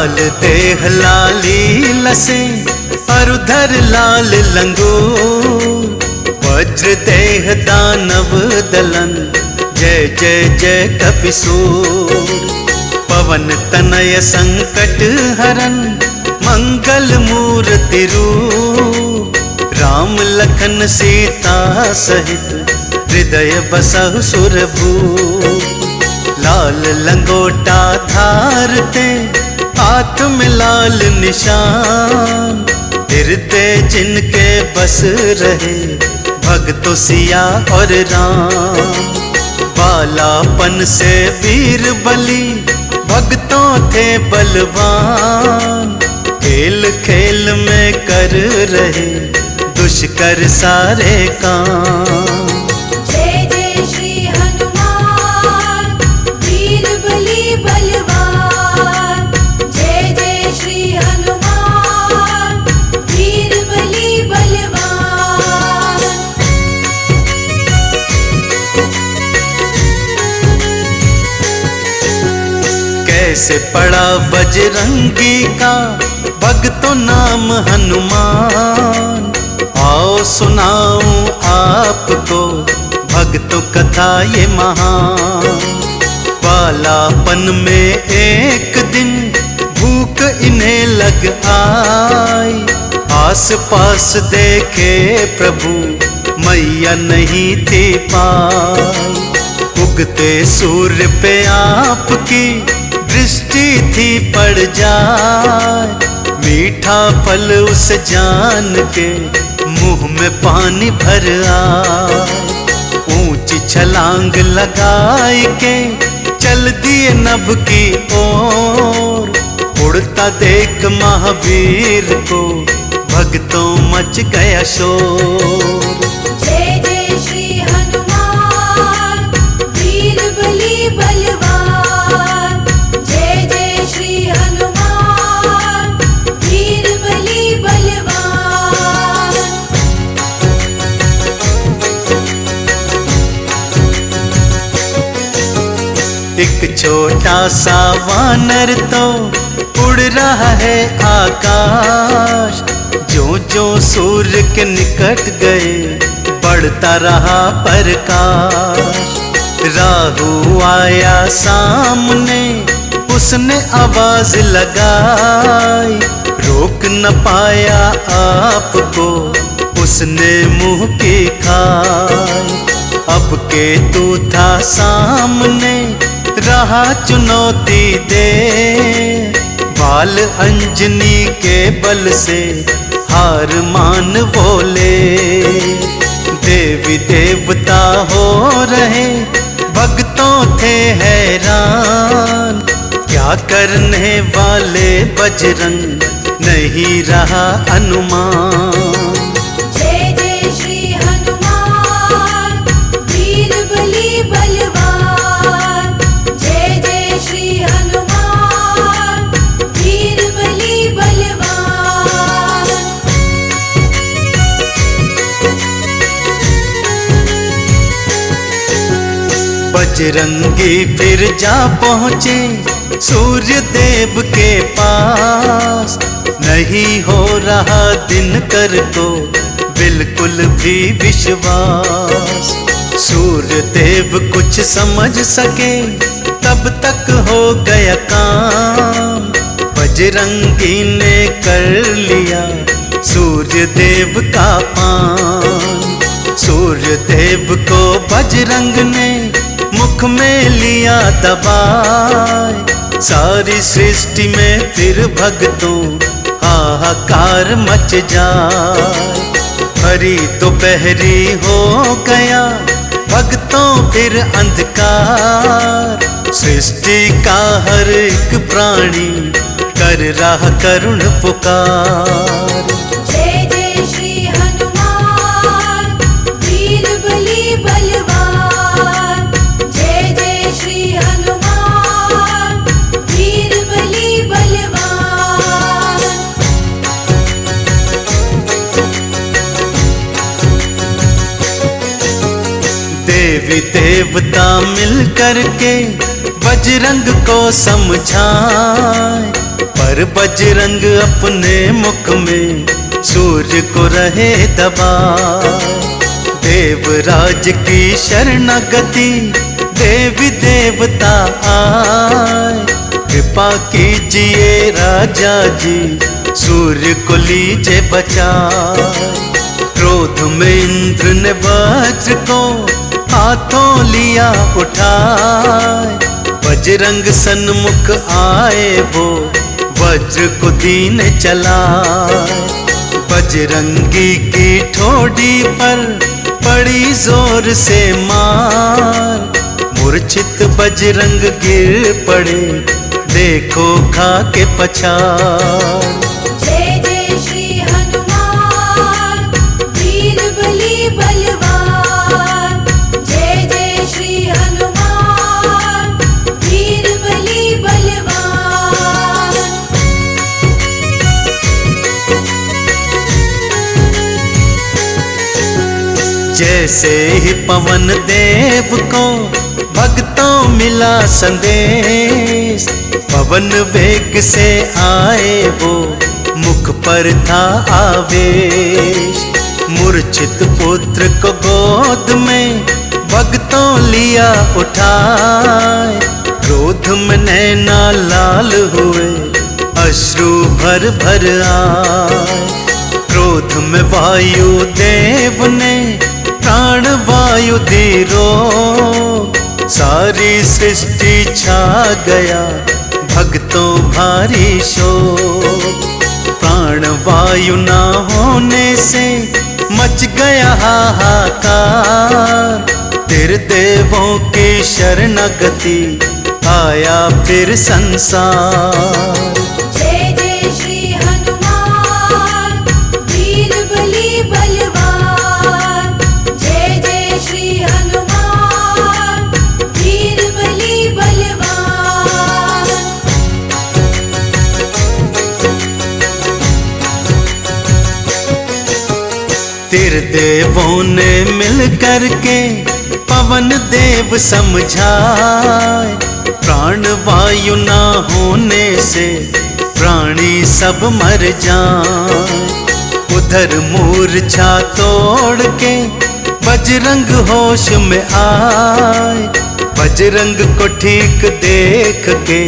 लाल देह लाली लसे पर उधर लाल लंगूर, वज्र देह दानव दलन जय जय जय कपिसूर। पवन तनय संकट हरन मंगल मूर्ति रूप, राम लखन सीता सहित हृदय बसहु सुरभूप। लाल लंगोटा धारते हाथ में लाल निशान, हृदय जिनके बस रहे भक्तों सिया और राम। बालापन से वीर बलि भक्तों थे बलवान, खेल खेल में कर रहे दुष्कर सारे काम। जय जय श्री हनुमान वीर बलि बलवान, जय जय श्री हनुमान वीर बलि बलवान। कैसे पड़ा बजरंगी का भक्तों नाम हनुमान, आओ सुनाऊं आपको भक्तों कथा ये महान। बालापन में एक दिन भूख इन्हें लग आई, आस पास देखे प्रभु मैया नहीं थी पाई। उगते सूर्य पे आपकी दृष्टि थी पड़ जाए, मीठा फल उस जान के मुंह में पानी भर आए। ऊंची छलांग लगाए के चल दिए नभ की ओर, उड़ता देख महावीर को भक्तों मच गया शोर। जय जय श्री हनुमान वीर बलि बलवान, जय जय श्री हनुमान वीर बलि बलवान। एक छोटा सा वानर तो उड़ रहा है आकाश, जो जो सूर्य के निकट गए बढ़ता रहा प्रकाश। राहु आया सामने उसने आवाज लगाई, रोक न पाया आपको उसने मुंह की खाई। अब केतु था सामने रहा चुनौती दे, बाल अंजनी के बल से हार मान बोले। देवी देवता हो रहे भक्तों थे हैरान, क्या करने वाले बजरंग नहीं रहा अनुमान। जय जय श्री हनुमान वीर बलि बलवान, जय जय श्री हनुमान वीर बलि बलवान। बजरंगी फिर जा पहुँचे सूर्य देव के पास, नहीं हो रहा दिनकर को बिल्कुल भी विश्वास। सूर्य देव कुछ समझ सके तब तक हो गया काम, बजरंगी ने कर लिया सूर्य देव का पान। सूर्य देव को बजरंग ने मुख में लिया दबाए, सारी सृष्टि में फिर भक्तों हाहाकार मच जाए। भरी दोपहरी हो गया भक्तों फिर अंधकार, सृष्टि का हर एक प्राणी कर रहा करुण पुकार। जय जय श्री हनुमान वीर बलि बलवान, जय जय श्री हनुमान वीर बलि बलवान। देवी देवता मिल कर के बजरंग को समझाए, पर बजरंग अपने मुख में सूर्य को रहे दबाए। देवराज की शरणागति देवी देवता आए। कृपा कीजिए राजा जी, सूर्य को लीजिए बचाए। क्रोध में इंद्र ने वज्र को हाथों लिया उठाए। बजरंग सन्मुख आए वो वज्र को दीन चलाए। बजरंगी की ठोड़ी पर पड़ी जोर से मार। मूर्छित बजरंग गिर पड़े, देखो खा के पछाड़। जय जय श्री हनुमान वीर बली बलवान। जय जय श्री हनुमान वीर बली बलवान। जैसे ही पवन देव को भक्तों मिला संदेश, पवन वेग से आए वो मुख पर था आवेश। मूर्छित पुत्र को गोद में भक्तों लिया उठाए। क्रोध में नैना लाल हुए, अश्रु भर भर आए। क्रोध में वायु देव ने प्राण वायु दी रोक। सारी सृष्टि छा गया भक्तों भारी शोक। प्राण वायु ना होने से मच गया हाहाकार। फिर देवों की शरणागति आया फिर संसार। जय जय श्री हनुमान वीर बली बलवान। जय जय श्री हनुमान वीर बली बलवान। त्रिदेवों ने मिल करके पवन देव समझाए। प्राण वायु ना होने से प्राणी सब मर जाए। उधर मूर्छा तोड़ के बजरंग होश में आए। बजरंग को ठीक देख के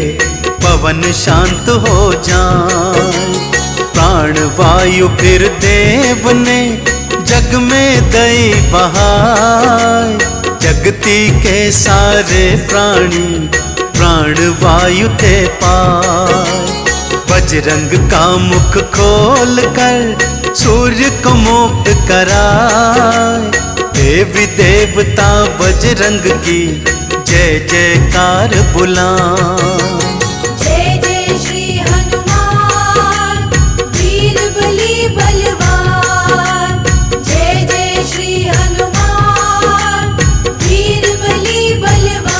पवन शांत हो जाए। प्राण वायु फिर देव ने जग में दई बहाए। जगती के सारे प्राणी प्राण वायु थे पाए। बजरंग का मुख खोल कर सूर्य को मुक्त कराए। देवी देवता बजरंग की जय जयकार बुलाए। जय जय श्री हनुमान वीर बली बलवान। जय जय श्री हनुमान वीर बली बलवान।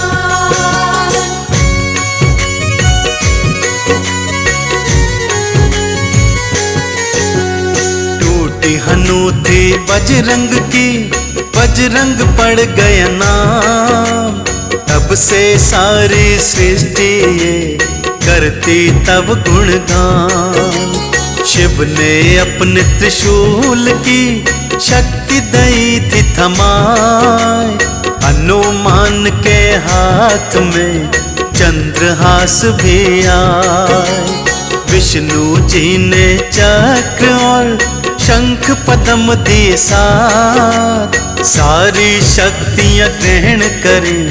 टूटी हनूती बजरंग की, बजरंग पड़ गया नाम। तब से सारी सृष्टि ये करती तब गुणगान। शिव ने अपने त्रिशूल की शक्ति दई थी थमाए। हनुमान के हाथ में चंद्रहास भी आए। विष्णु जी ने चक्र और शंख पद्म दिए साथ। सारी शक्तियां ग्रहण करें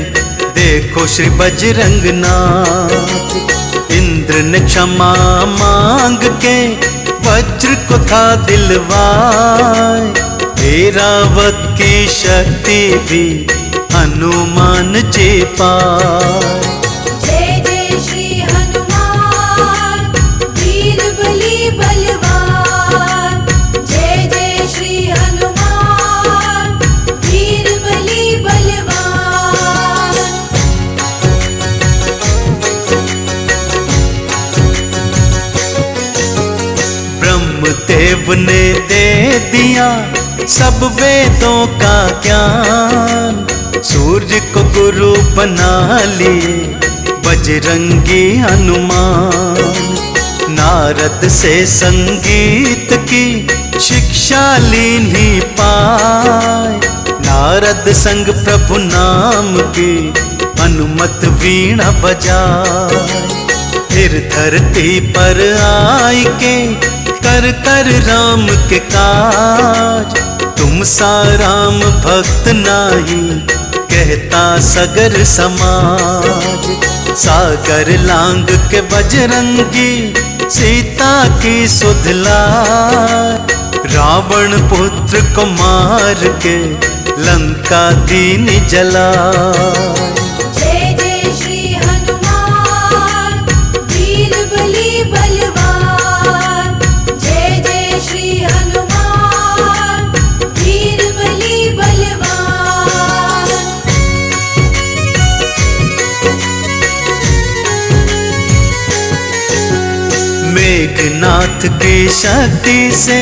देखो श्री बजरंग नाथ। इंद्र ने क्षमा मांग के वज्र को था दिलवाए। ऐरावत की शक्ति भी हनुमान जी पाए। जय जय श्री हनुमान वीर बली बलवान। जय जय श्री हनुमान वीर बली बलवान। ब्रह्मदेव ने दे दिया सब वेदों का ज्ञान। सूर्य को गुरु बना लिए बजरंगी हनुमान। नारद से संगीत की शिक्षा लीनी पाए, नारद संग प्रभु नाम की अनुमत वीणा बजाए। फिर धरती पर आई के कर कर राम के काज, तुम सा राम भक्त नाही कहता सगर समाज। सागर लांग के बजरंगी सीता की सुध लाए, रावण पुत्र को मार के लंका दीन जलाए। जय जय श्री हनुमान वीर बली बलवान, जय जय श्री हनुमान वीर बली बलवान। मेघनाथ की शक्ति से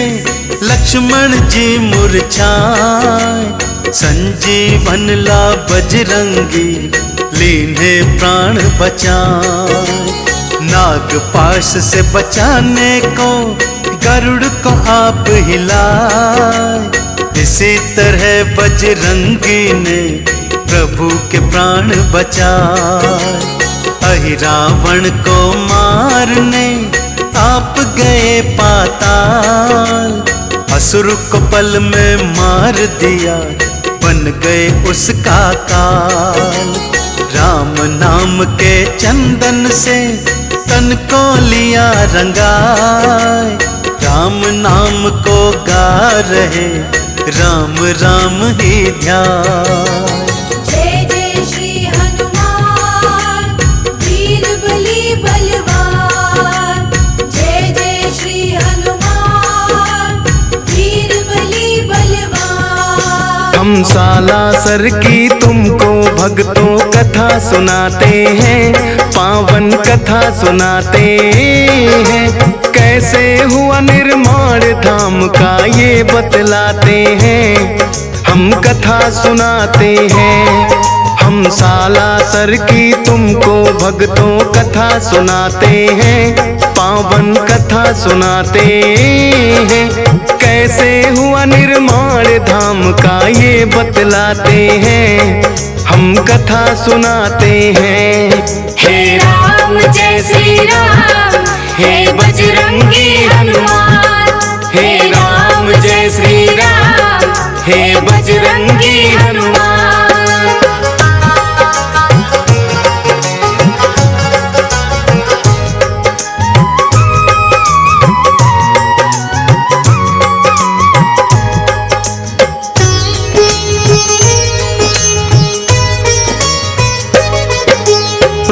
लक्ष्मण जी मूर्छाए, संजीवन ला बजरंगी लीने प्राण बचाए। नागपाश से बचाने को गरुड़ को आप हिलाए, इसी तरह बजरंगी ने प्रभु के प्राण बचाए। अहि रावण को मारने आप गए पाताल, असुर को पल में मार दिया बन गए उसका काल। राम नाम के चंदन से तन को लिया रंगाए, राम नाम को गा रहे राम राम ही ध्यान। जय जय श्री हनुमान वीर बली बलवान, जय जय श्री हनुमान वीर बली बलवान। हम सालासर की तुमको भक्तों कथा सुनाते हैं, पावन कथा सुनाते हैं। कैसे हुआ निर्माण धाम का ये बतलाते हैं, हम कथा सुनाते हैं। हम सालासर की तुमको भक्तों कथा सुनाते हैं, पावन कथा सुनाते हैं। कैसे हुआ निर्माण धाम का ये बतलाते हैं, हम कथा सुनाते हैं। हे राम जय श्री राम, हे बजरंगी हनुमान। हे राम जय श्री राम, हे बजरंगी हनुमान।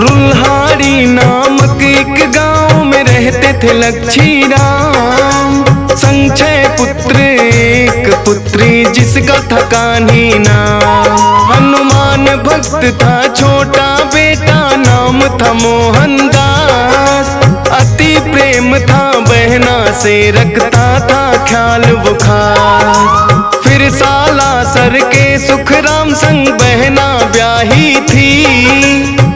रुल्हाड़ी नामक एक गांव में रहते थे लक्ष्मी राम, संग 6 पुत्र एक पुत्री जिसका था कान्ही नाम। हनुमान भक्त था छोटा बेटा नाम था मोहनदास, अति प्रेम था बहना से रखता था ख्याल वो खास। फिर सालासर के सुखराम संग बहना ब्याही थी,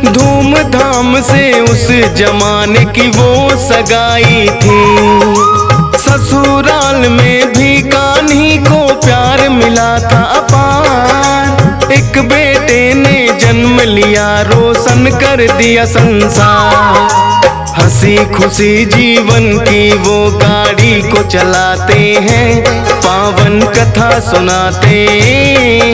धूमधाम से उस जमाने की वो सगाई थी। ससुराल में भी कान्ही को प्यार मिला था अपार, एक बेटे ने जन्म लिया रोशन कर दिया संसार। हंसी खुशी जीवन की वो गाड़ी को चलाते हैं, पावन कथा सुनाते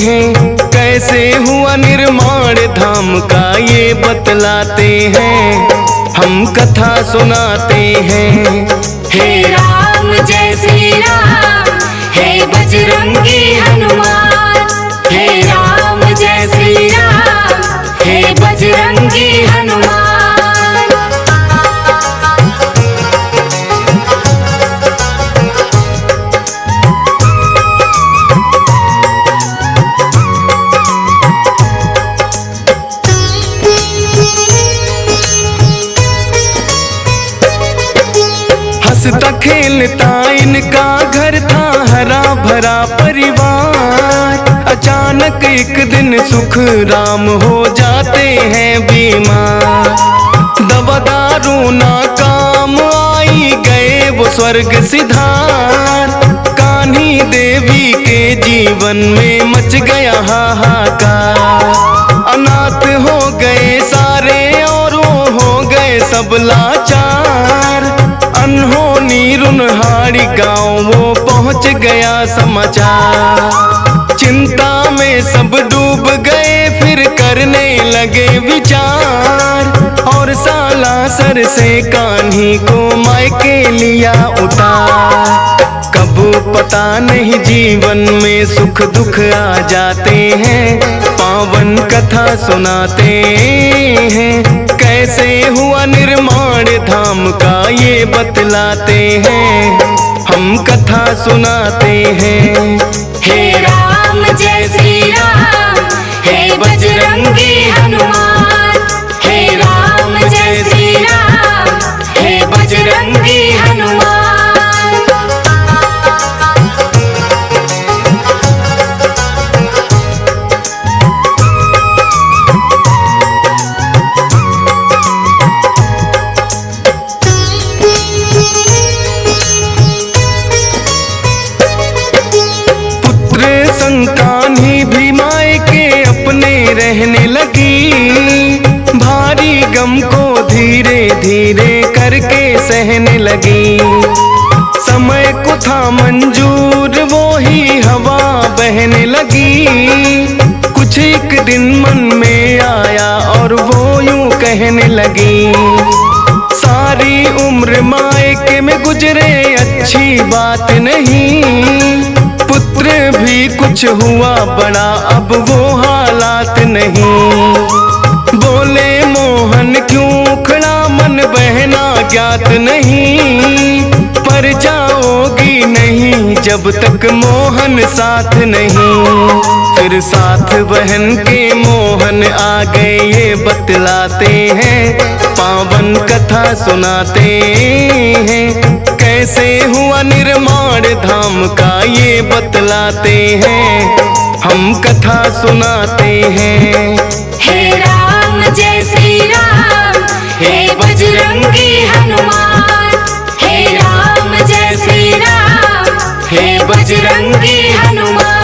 हैं। कैसे हुआ निर्माण धाम का ये बतलाते हैं, हम कथा सुनाते हैं। हे राम जय श्री राम, हे बजरंगी हनुमान। हे राम जय श्री राम, हे बजरंगी हनुमान। हंसता खेलता इनका घर था हरा भरा परिवार। अचानक एक दिन सुख राम हो जाते हैं बीमार, दवा दारू ना काम आई ही गए वो स्वर्ग सिधार। कान्ही देवी के जीवन में मच गया हाहाकार। अनाथ हो गए सारे और वो हो गए सब लाचार। अनहोनी रुनहाड़ी गाँव वो पहुँच गया समाचार। चिंता में सब डूब गए फिर करने लगे विचार। और सालासर से कान्ही को मायके लिया उतार। कब पता नहीं जीवन में सुख दुख आ जाते हैं। पावन कथा सुनाते हैं। कैसे हुआ निर्माण धाम का ये बतलाते हैं। हम कथा सुनाते हैं। हे राम जय श्री राम, हे बजरंगी हनुमान। हे राम जय श्री राम, हे बजरंगी हनुमान। कान्ही भी मायके अपने रहने लगी। भारी गम को धीरे धीरे करके सहने लगी। समय को था मंजूर वो ही हवा बहने लगी। कुछ एक दिन मन में आया और वो यूं कहने लगी। सारी उम्र मायके में गुजरे अच्छी बात नहीं। पुत्र भी कुछ हुआ बड़ा अब वो हालात नहीं। बोले मोहन क्यों खड़ा मन बहना ज्ञात नहीं। पर जाओगी नहीं जब तक मोहन साथ नहीं। फिर साथ बहन के मोहन आ गए ये बतलाते हैं। पावन कथा सुनाते हैं। कैसे हुआ निर्माण धाम का ये बतलाते हैं। हम कथा सुनाते हैं। हे राम जय श्री राम, हे बजरंगी हनुमान। हे राम जय श्री राम, हे बजरंगी हनुमान।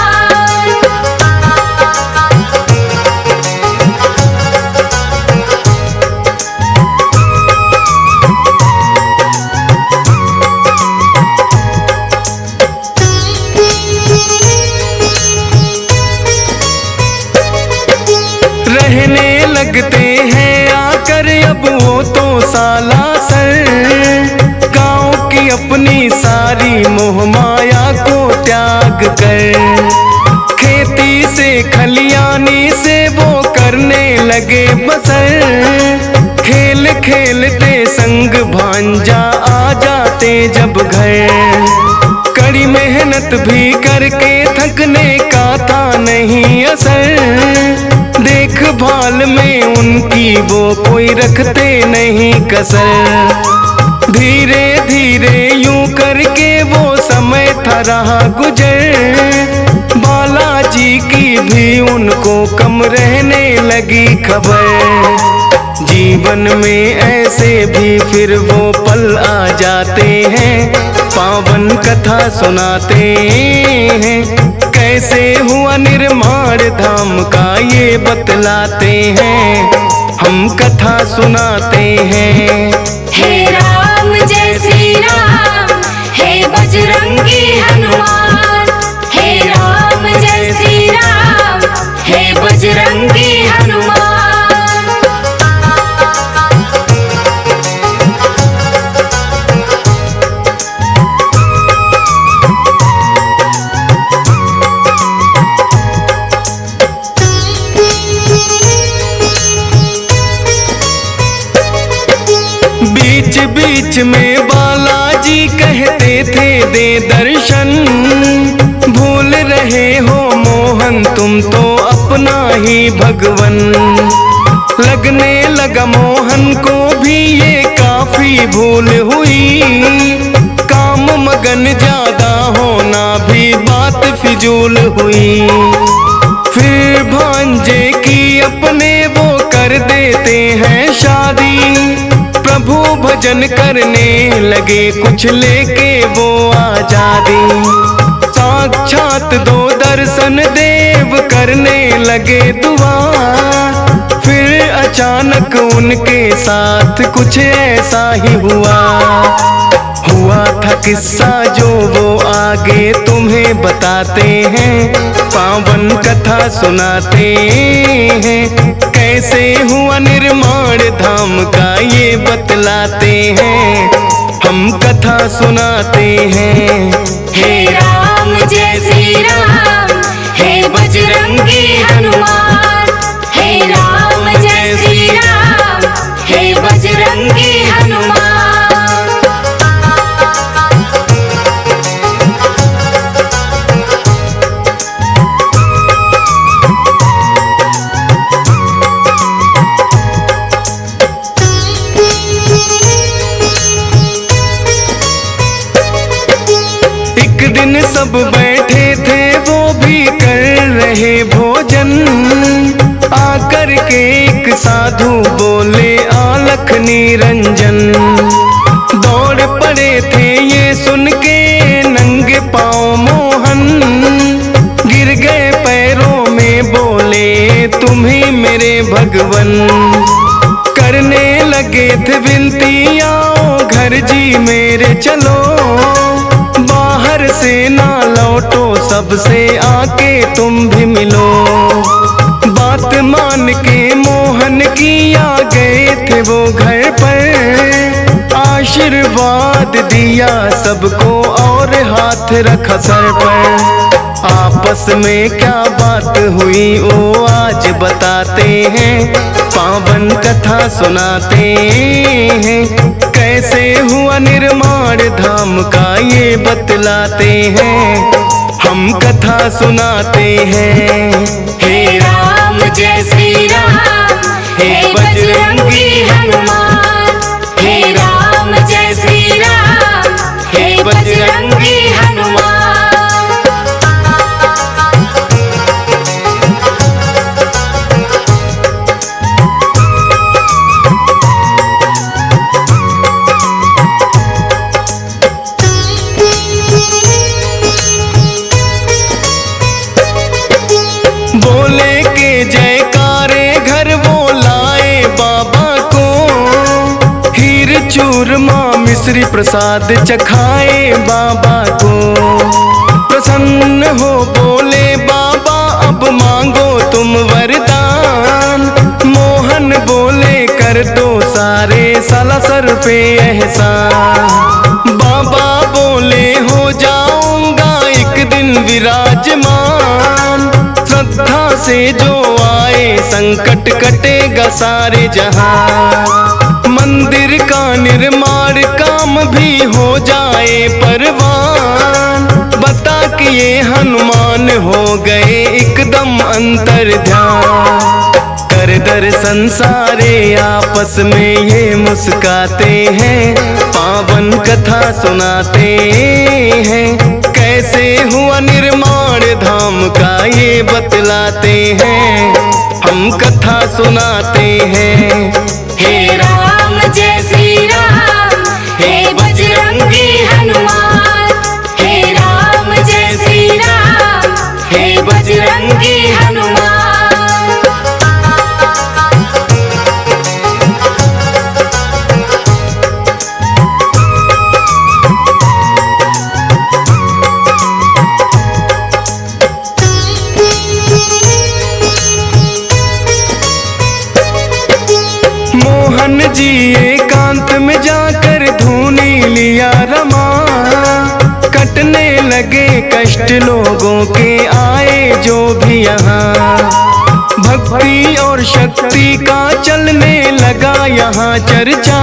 रहने लगते हैं आकर अब वो तो सालासर। गाँव की अपनी सारी मोह माया को त्याग कर। खेती से खलियानी से वो करने लगे बसर। खेल खेलते संग भांजा आ जाते जब घर। कड़ी मेहनत भी करके थकने का था नहीं असर। देखभाल में उनकी वो कोई रखते नहीं कसर। धीरे धीरे यूं करके वो समय था रहा गुजर। बालाजी की भी उनको कम रहने लगी खबर। जीवन में ऐसे भी फिर वो पल आ जाते हैं। पावन कथा सुनाते हैं। कैसे हुआ निर्माण धाम का ये बतलाते हैं। हम कथा सुनाते हैं। हे राम जय श्री राम, हे बजरंगी हनुमान। हे राम जय श्री राम, हे बजरंगी हनुमान। बीच बीच में बालाजी कहते थे दे दर्शन। भूल रहे हो मोहन तुम तो अपना ही भगवन। लगने लगा मोहन को भी ये काफी भूल हुई। काम मगन ज्यादा होना भी बात फिजूल हुई। फिर भांजे की अपने वो कर देते हैं शादी। प्रभु भजन करने लगे कुछ लेके वो आजादी। साक्षात दो दर्शन देव करने लगे दुआ। फिर अचानक उनके साथ कुछ ऐसा ही हुआ था किस्सा जो वो आगे तुम्हें बताते हैं, पावन कथा सुनाते हैं। कैसे हुआ निर्माण धाम का ये बतलाते हैं, हम कथा सुनाते हैं। हे राम जय श्री राम, हे बजरंगी हनुमान। हे राम जय श्री राम, हे बजरंगी हनुमान। एक दिन सब बैठे थे वो भी कर रहे भोजन। आकर के एक साधु बोले आलख निरंजन। दौड़ पड़े थे ये सुन के नंगे पाँव मोहन। गिर गए पैरों में बोले तुम ही मेरे भगवन। करने लगे थे विनती आओ घर जी मेरे चलो। बाहर से ना लौटो सबसे आके तुम भी मिलो। बात मान के मोहन की आ गए थे वो घर पर। आशीर्वाद दिया सबको और हाथ रखा सर पर। आपस में क्या बात हुई वो आज बताते हैं, पावन कथा सुनाते हैं। कैसे हुआ निर्माण धाम का ये बतलाते हैं, हम कथा सुनाते हैं। हे राम जय श्री राम, हे बजरंगी हनुमान। हे राम जय श्री राम, हे बजरंगी हनुमान। बोले के जयकारे घर वो लाए बाबा को। हीर चूरमा मिश्री प्रसाद चखाए बाबा को। प्रसन्न हो बोले बाबा अब मांगो तुम वरदान। मोहन बोले कर दो सारे सालासर पे एहसान। बाबा बोले हो जाऊंगा एक दिन विराजमान। श्रद्धा से जो आए संकट कटेगा सारे जहां। मंदिर का निर्माण काम भी हो जाए परवान। बता कि ये हनुमान हो गए एकदम अंतर ध्यान। कर दर्शन सारे आपस में ये मुस्काते हैं, पावन कथा सुनाते हैं। कैसे हुआ निर्माण धाम का ये बतलाते हैं, हम कथा सुनाते हैं। हे राम जय श्री राम, हे बजरंगी हनुमान। हे राम जय श्री राम, हे बजरंगी हनुमान। मोहन जी एकांत में जाकर धूनी लिया रमा। कटने लगे कष्ट लोगों के आए जो भी यहाँ। भक्ति और शक्ति का चलने लगा यहाँ चर्चा।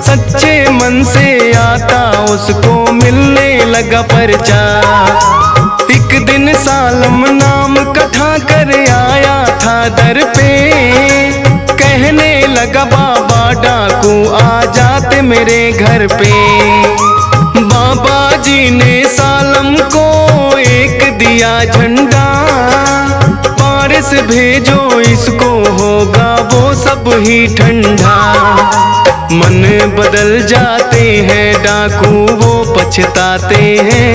सच्चे मन से आता उसको मिलने लगा परचा। एक दिन सालम नाम कथा कर आया था दर पे। कहने लगा बाबा डाकू आ जाते मेरे घर पे। बाबा जी ने सालम को एक दिया झंडा, पारस भेजो इसको होगा वो सब ही ठंडा। मन बदल जाते हैं डाकू वो पछताते हैं,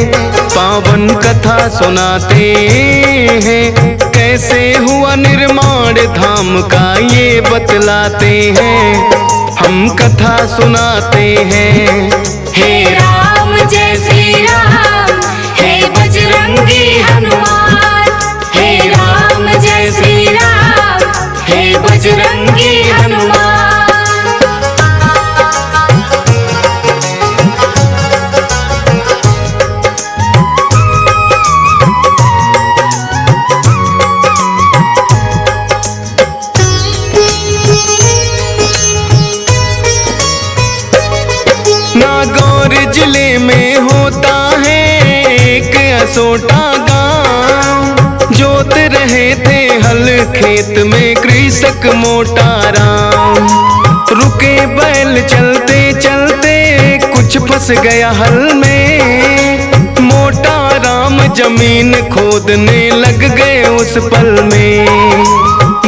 पावन कथा सुनाते हैं। कैसे हुआ निर्माण धाम का ये बतलाते हैं, हम कथा सुनाते हैं। हे राम जय श्री राम, हे बजरंगी हनुमान। हे राम जय श्री राम, हे बजरंगी हनुमान। नागौर जिले में होता है एक असोटा गांव, जोत रहे थे हल खेत में कृषक मोटा राम। रुके बैल चलते चलते कुछ फंस गया हल में, मोटा राम जमीन खोदने लग गए उस पल में।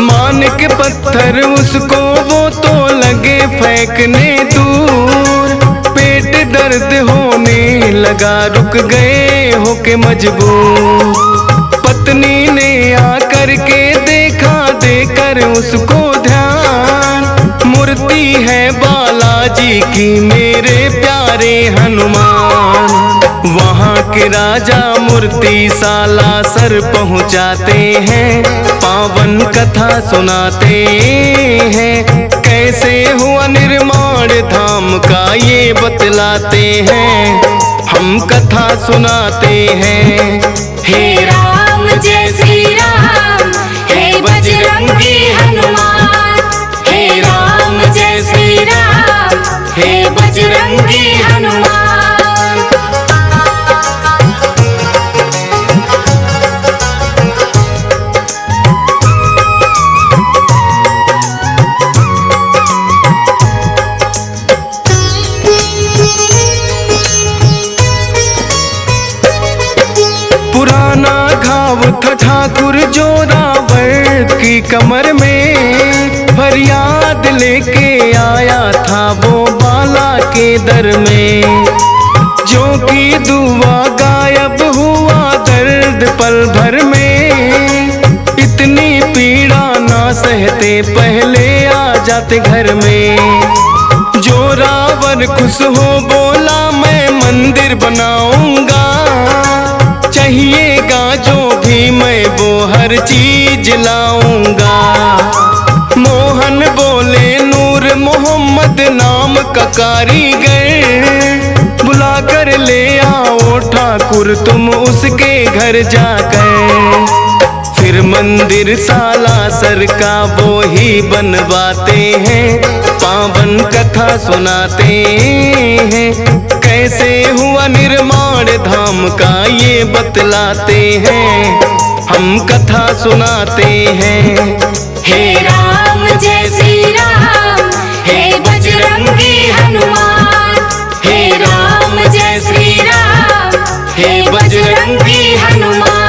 मान के पत्थर उसको वो तो लगे फेंकने दूर, पेट दर्द होने लगा रुक गए होके मजबूर। पत्नी ने आकर के देखा देकर उसको ध्यान, मूर्ति है बालाजी की मेरे प्यारे हनुमान। वहाँ के राजा मूर्ति सालासर पहुँचाते हैं, पावन कथा सुनाते हैं। कैसे हुआ निर्माण धाम का ये बतलाते हैं, हम कथा सुनाते हैं। हे राम जय श्री राम, हे बजरंगी हनुमान। हे राम जय श्री राम, हे बजरंगी हनुमान। पुराना घाव था ठाकुर जोरावर की कमर में, फरियाद लेके आया था वो बाला के दर में। जो की दुआ गायब हुआ दर्द पल भर में, इतनी पीड़ा ना सहते पहले आ जाते घर में। जोरावर खुश हो बोला मैं मंदिर बनाऊंगा, चाहिएगा जो भी मैं वो हर चीज लाऊंगा। मोहन बोले नूर मोहम्मद नाम का कारीगर, बुला कर ले आओ ठाकुर तुम उसके घर जाकर। फिर मंदिर सालासर का वो ही बनवाते हैं, पावन कथा सुनाते हैं। कैसे हुआ निर्माण धाम का ये बतलाते हैं, हम कथा सुनाते हैं। हे राम जय श्री राम, हे बजरंगी हनुमान। हे राम जय श्री राम, हे बजरंगी हनुमान।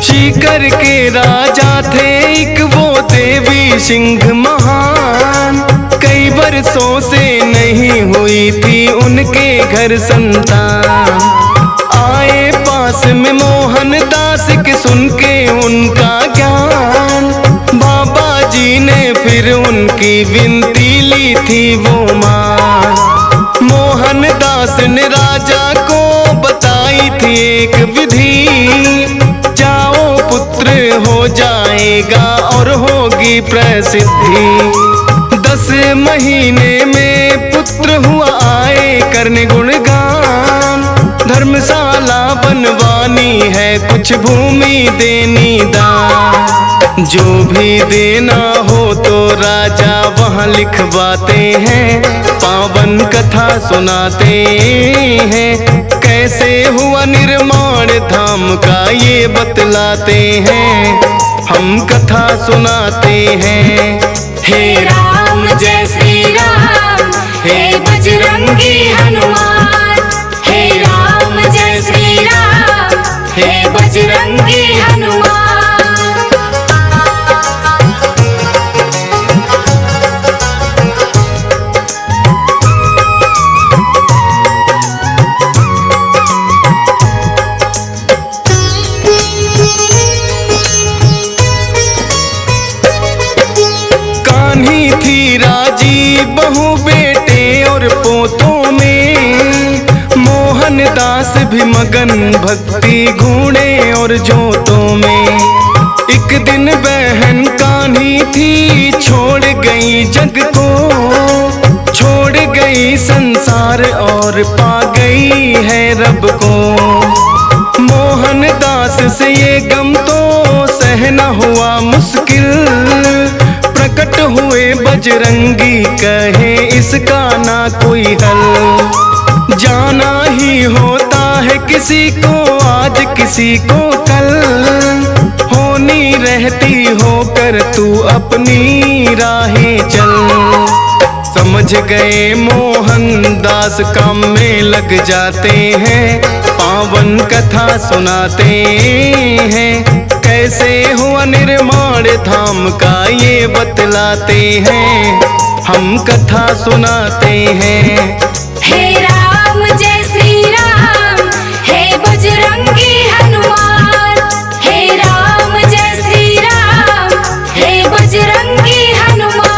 सीकर के राजा थे एक वो देवी सिंह महान, कई वर्षों से नहीं हुई थी उनके घर संतान। आए पास में मोहन दास के सुन के उनका ज्ञान, बाबा जी ने फिर उनकी विनती ली थी वो मान। मोहन दास ने राजा को बताई थी एक विधि, जाओ पुत्र हो जाएगा और होगी प्रसिद्धि। 10 महीने में पुत्र हुआ आए करने गुणगान, धर्मशाला बनवानी है कुछ भूमि देनी दान। जो भी देना हो तो राजा वहाँ लिखवाते हैं, पावन कथा सुनाते हैं। कैसे हुआ निर्माण धाम का ये बतलाते हैं, हम कथा सुनाते हैं। हे राम जय श्री राम, हे बजरंगी हनुमान। हे राम जय श्री राम, हे बजरंगी हनुमान। कान्ही थी राजी बहू बेटे और पोतों में, मोहन दास भी मगन भक्ति घूणे और जोतों में। एक दिन बहन कान्ही थी छोड़ गई जग को, छोड़ गई संसार और पा गई है रब को। मोहन दास से ये गम तो सहना हुआ मुश्किल, प्रकट हुए बजरंगी कहे इसका ना कोई हल। जाना ही होता है किसी को आज किसी को कल, होनी रहती होकर तू अपनी राहें चल। समझ गए मोहन दास काम में लग जाते हैं, पावन कथा सुनाते हैं। कैसे हुआ निर्माण धाम का ये बतलाते हैं, हम कथा सुनाते हैं। हे राम जय श्री राम, हे बजरंगी हनुमान। हे राम जय श्री राम, हे बजरंगी हनुमान।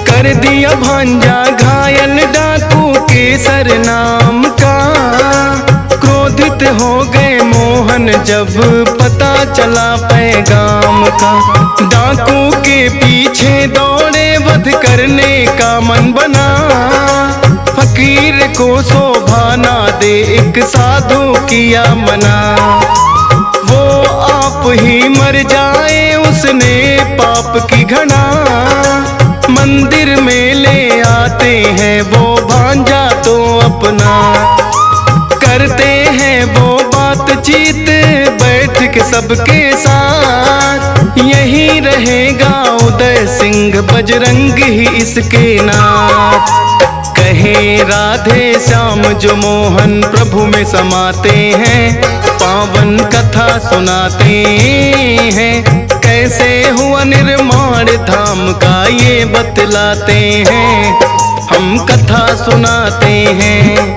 कर दिया भांजा घायल डाकू केसर नाम का, क्रोधित हो गए मोहन जब पता चला पैगाम का। डाकू के पीछे दौड़े वध करने का मन बना, फकीर को शोभा ना दे एक साधु किया मना। वो आप ही मर जाए उसने पाप की घड़ा, मंदिर में ले आते हैं वो भांजा तो अपना। करते हैं वो बातचीत बैठ के सबके साथ, यही रहेगा उदय सिंह बजरंग ही इसके नाम। कहे राधे श्याम जो मोहन प्रभु में समाते हैं, पावन कथा सुनाते हैं। कैसे हुआ निर्माण धाम का ये बतलाते हैं, हम कथा सुनाते हैं।